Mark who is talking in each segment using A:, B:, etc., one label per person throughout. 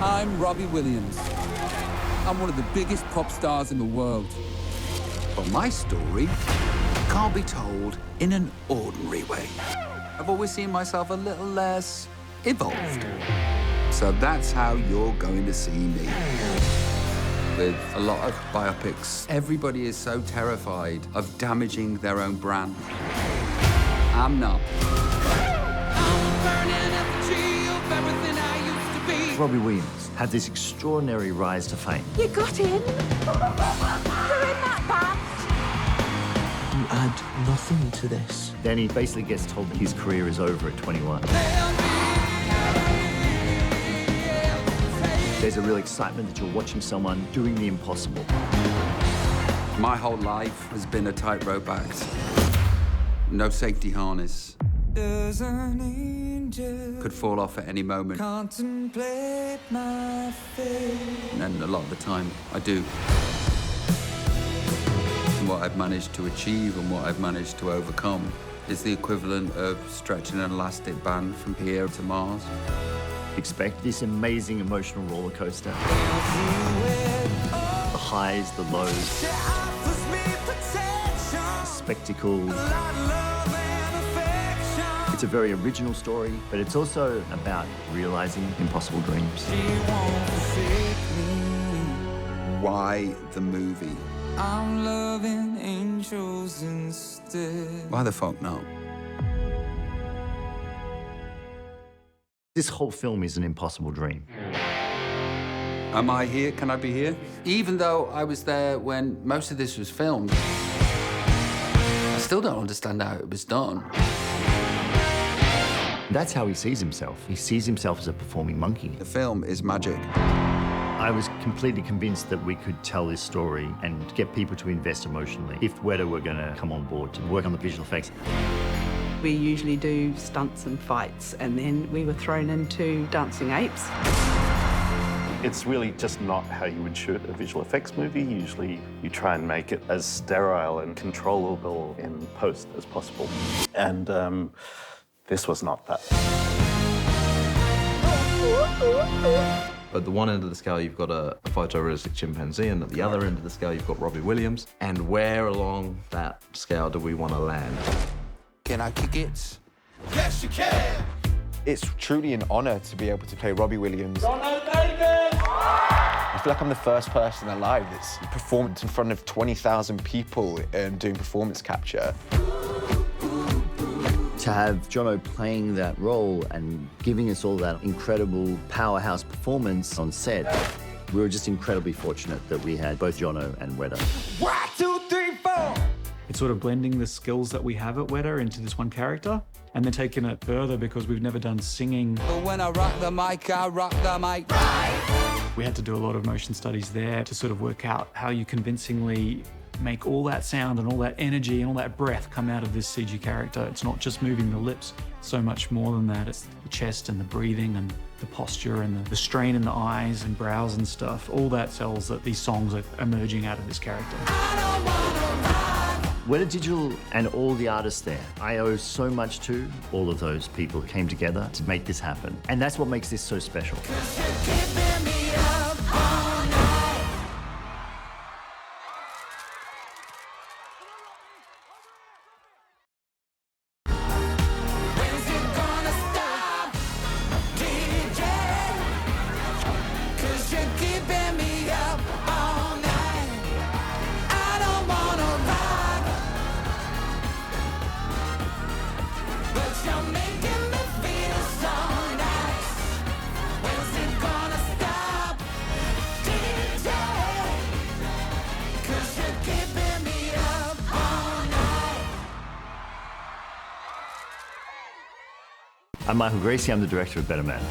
A: I'm Robbie Williams. I'm one of the biggest pop stars in the world.
B: But my story can't be told in an ordinary way. I've always seen myself a little less evolved. So that's how you're going to see me. With a lot of biopics, everybody is so terrified of damaging their own brand. I'm not.
C: Robbie Williams had this extraordinary rise to fame.
D: You got in. You're in that band.
E: You add nothing to this.
C: Then he basically gets told that his career is over at 21. There's a real excitement that you're watching someone doing the impossible.
B: My whole life has been a tightrope act. No safety harness.
A: Does an angel
B: Could fall off at any moment.
A: contemplate my fate?
B: And a lot of the time, I do. What I've managed to achieve and what I've managed to overcome is the equivalent of stretching an elastic band from here to Mars.
C: Expect this amazing emotional roller coaster. The highs, the lows, the spectacle. It's a very original story, but it's also about realizing impossible dreams.
B: Why the movie?
A: I'm loving angels instead.
B: Why the fuck not?
C: This whole film is an impossible dream.
B: Am I here? Can I be here? Even though I was there when most of this was filmed, I still don't understand how it was done.
C: That's how he sees himself. He sees himself as a performing monkey.
B: The film is magic.
C: I was completely convinced that we could tell this story and get people to invest emotionally if Weta were going to come on board to work on the visual effects.
F: We usually do stunts and fights, and then we were thrown into dancing apes.
G: It's really just not how you would shoot a visual effects movie. Usually you try and make it as sterile and controllable in post as possible. And this was not that.
H: At the one end of the scale, you've got a photorealistic chimpanzee, and at the other end of the scale, you've got Robbie Williams. And where along that scale do we want to land?
B: Can I kick it?
I: Yes, you can! It's truly an honor to be able to play Robbie Williams. I feel like I'm the first person alive that's performed in front of 20,000 people and doing performance capture.
C: To have Jono playing that role and giving us all that incredible powerhouse performance on set, we were just incredibly fortunate that we had both Jono and Weta.
A: 1, 2, 3, 4.
J: It's sort of blending the skills that we have at Weta into this one character, and then taking it further because we've never done singing.
A: But when I rock the mic, I rock the mic.
J: We had to do a lot of motion studies there to sort of work out how you convincingly make all that sound and all that energy and all that breath come out of this CG character. It's not just moving the lips, so much more than that. It's the chest and the breathing and the posture and the strain in the eyes and brows and stuff. All that tells that these songs are emerging out of this character.
C: Weta Digital and all the artists there, I owe so much to. All of those people came together to make this happen. And that's what makes this so special. I'm Michael Gracie, I'm the director of Betterman.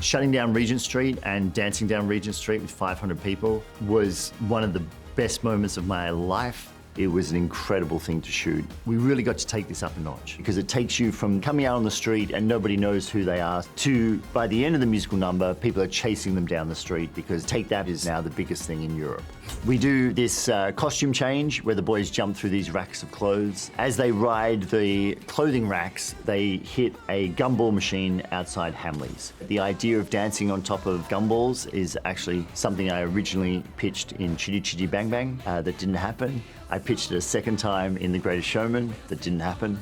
C: Shutting down Regent Street and dancing down Regent Street with 500 people was one of the best moments of my life. It was an incredible thing to shoot. We really got to take this up a notch because it takes you from coming out on the street and nobody knows who they are to, by the end of the musical number, people are chasing them down the street because Take That is now the biggest thing in Europe. We do this costume change where the boys jump through these racks of clothes. As they ride the clothing racks, they hit a gumball machine outside Hamleys. The idea of dancing on top of gumballs is actually something I originally pitched in Chitty Chitty Bang Bang that didn't happen. I pitched it a second time in The Greatest Showman that didn't happen.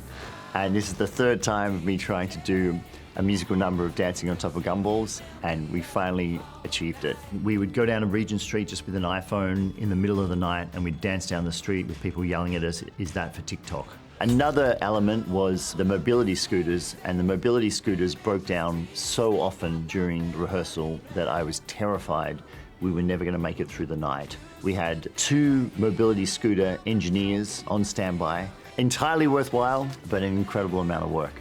C: And this is the third time of me trying to do a musical number of dancing on top of gumballs, and we finally achieved it. We would go down a Regent Street just with an iPhone in the middle of the night, and we'd dance down the street with people yelling at us, "Is that for TikTok?" Another element was the mobility scooters, and the mobility scooters broke down so often during rehearsal that I was terrified we were never going to make it through the night. We had 2 mobility scooter engineers on standby. Entirely worthwhile, but an incredible amount of work.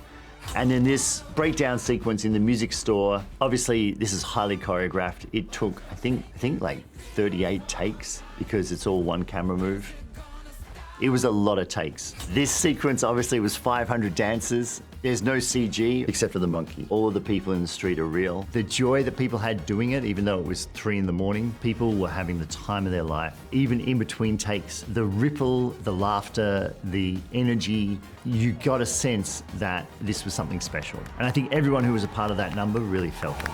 C: And then this breakdown sequence in the music store, obviously this is highly choreographed. It took, I think like 38 takes because it's all one camera move. It was a lot of takes. This sequence obviously was 500 dancers. There's no CG except for the monkey. All of the people in the street are real. The joy that people had doing it, even though it was 3 in the morning, people were having the time of their life. Even in between takes, the ripple, the laughter, the energy, you got a sense that this was something special. And I think everyone who was a part of that number really felt it.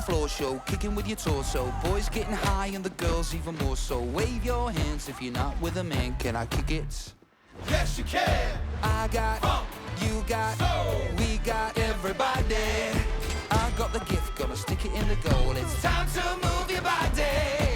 K: Floor show, kicking with your torso. Boys getting high and the girls even more so. Wave your hands if you're not with a man. Can I kick it?
L: Yes, you can.
K: I got
L: funk,
K: you got
L: soul,
K: we got everybody. I got the gift, gonna stick it in the goal. It's time to move your body.